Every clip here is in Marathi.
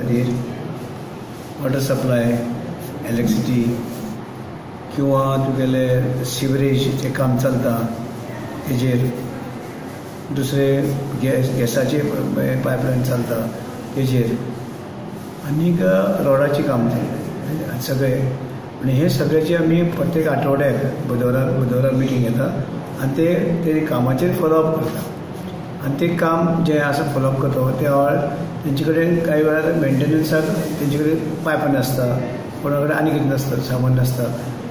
खातीर वॉटर सप्लाय, इलेक्ट्रिसिटी किंवा तुगेले सिवरेजचें काम चलता तेजेर, दुसरे गॅसाचे पायपलायन चलता तेजेर, आनीक रोडाची काम चलता सगळे. आनी हे सगळ्याचे आमी प्रत्येक आठवड्याक बुधवारा मिटींग घेता आनी ते कामाचेर फॉलोअप करता. आनी ते काम जे आसा फॉलोअप करता त्या वेळार तेंचे कडेन कांय वेळार मेंटेनन्साक तेंचे कडेन पायप नासता, कोणा कडेन आनी कितें नासता, सामान नासता,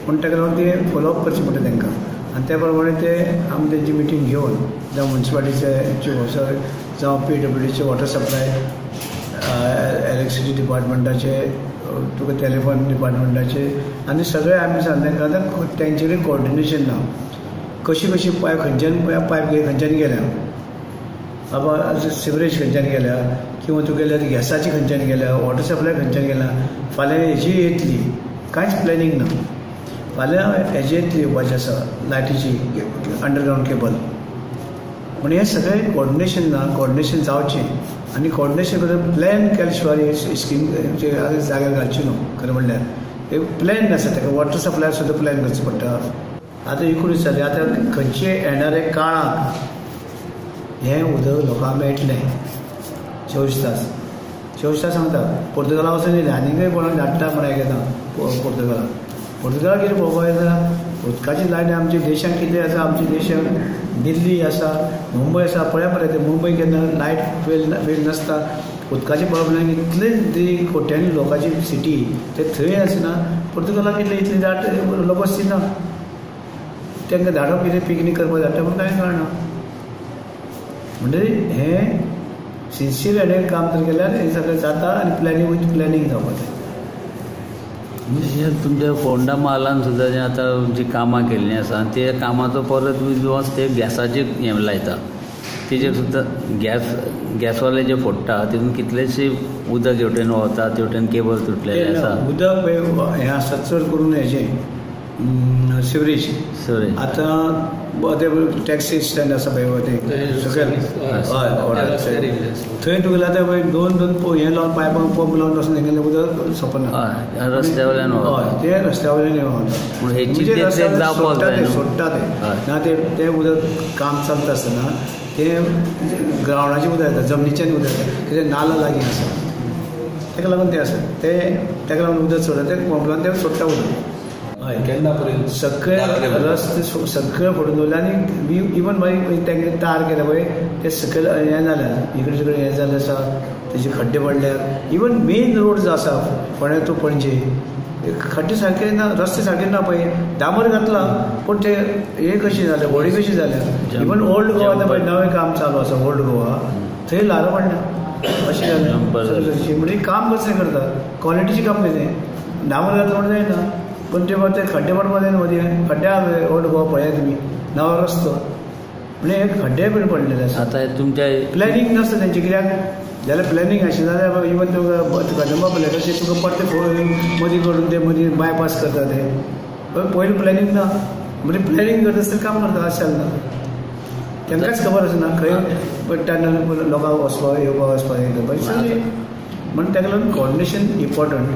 पूण ताका लागून ते फॉलोअप करचें पडटा तांकां. आनी त्या प्रमाणे ते आमी तेंची मिटींग घेवन जावं म्युन्सिपालिटीचे जावं PWDचे वॉटर सप्लाय, इलेक्ट्रिसिटी डिपार्टमेंटाचे, तुका टेलिफोन डिपार्टमेंटाचे, आनी सगळे आमी सांगता तांकां तेंचे कडेन कोऑर्डिनेशन ना. कशी पायप खंयच्यान पायप खंयच्यान गेल्या, बाबा सिवरेज खंयच्यान गेल्या किंवा तुगेल्या गॅसाची खंयच्यान गेल्या, वॉटर सप्लाय खंयच्यान गेल्या, फाल्यां हेजी येतली, कांयच प्लॅनिंग ना. फाल्यां हेजी येतली येवपाची आसा लायटीची अंडरग्रावंड केबल. पूण हें सगळें कोऑर्डिनेशन ना, कोऑर्डिनेशन जावचें आनी कोऑर्डिनेशन करून प्लॅन केल्या शिवाय स्कीम जाग्यार घालची न्हू. खरें म्हणल्यार प्लॅन नासता, ताका वॉटर सप्लाय सुद्दां प्लॅन करचो पडटा. आतां एकूच जालें, आतां खंयचे येणारे काळाक हें उदक लोकांक मेळटलें 24 तास सांगता. पोर्तुगाला वचून येयलें आनीकय कोणाक धाडटा म्हण आयकता पोर्तुगाला कितें पळोवपाक येता. उदकाची लायन आमच्या देशांत कितें आसा, आमच्या देशांत दिल्ली आसा, मुंबय आसा, पळया मरे ते मुंबय केन्ना लायट वेल नासता, उदकाचे प्रॉब्लेम इतले ती कोट्यांनी लोकांची सिटी ते थंय आसना. पोर्तुगालाक कितले इतली दाट लोक आसना, तांकां धाडप कितें पिकनीक करपाक धाडटा पूण कांय कळना. म्हणजे हें सिन्सियर हेडेन काम जर केल्यार हें सगळें जाता आनी प्लॅनिंग विथ प्लॅनिंग जावपाक जाय. म्हणजे तुमच्या फोंडा महालान सुद्दां जे आतां जी कामां केल्लीं आसा ते कामाचो परत विश्वास ते गॅसाचेर हें लायता, तेजेर सुद्दां गॅसवाले जे फोडटा तितून कितलेशे उदक हेवटेन वता, तेवटेन केबल तुटलेले आसा. उदक हें आसा चड करून हेजें सिवरेज. आतां टॅक्सी स्टँड आसा पळय सकयल, हय थंय तुगेलें आतां पळय दोन हें लावन पायपां पंप लावन वचून हें उदक सोंपना रस्त्या वयल्यान. हय ते रस्त्या वयल्यान सोडटा ते ना, ते उदक काम चलता आसतना ते ग्रावंडाचें उदक येता, जमनीच्यान उदक येता, कितें नाला लागीं आसा ताका लागून ते आसा ताका लागून उदक सोडटा, ते पंपलान ते सोडटा उदक. हय केन्ना पर्यंत सगळे रस्ते सगळे फोडून दवरले आनी इवन मागीर तेंगे तार केले पळय ते सकयल हें जाल्यार इकडे तिकडे हें जाल्लें आसा, तेजे खड्डे पडल्यात. इवन मेन रोड जो आसा फोंड्या टू पणजे खड्डे सारके ना, रस्ते सारके ना पळय, डांबर घातला पूण ते हे कशी जाले, व्हडी कशी जाल्या. इवन ओल्ड गोवा पळय नवें काम चालू आसा ओल्ड गोवा, थंय ल्हारां पडना अशें जालें. म्हणजे काम कसलें करता, क्वॉलिटीचें काम कितें, डांबर घातलं म्हण जायना पण ते खड्डे पडपा जाय मदीं. खड्डे आहा ओल्ड गोवा पळया तुमी, नवो रस्तो म्हणजे हे खड्डे बीन पडलेले आसा. आतां तुमच्या प्लॅनिंग नासता तेंचे, कित्याक जाल्यार प्लॅनिंग आशिल्लें जाल्यार इवन तुका कदंबा पळय तशें तुका परते मदीं करून ते मदीं बायपास करता ते पयलीं प्लॅनिंग ना. म्हणजे प्लॅनिंग करता आसतना काम करता अशें जालें ना, तांकांच खबर आसना खंय टनल लोकांक वचपाक येवपाक वचपाक हें करपाक. म्हणून ताका लागून कोऑर्डिनेशन इम्पॉर्टंट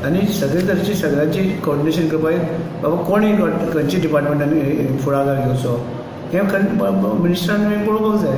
आनी सगळे तरेची सगळ्यांची कोऑर्डिनेशन करपाक बाबा कोणीय खंयच्या डिपार्टमेंटांनी फुडाकार घेवचो हें मिनिस्टरान पळोवपाक जाय.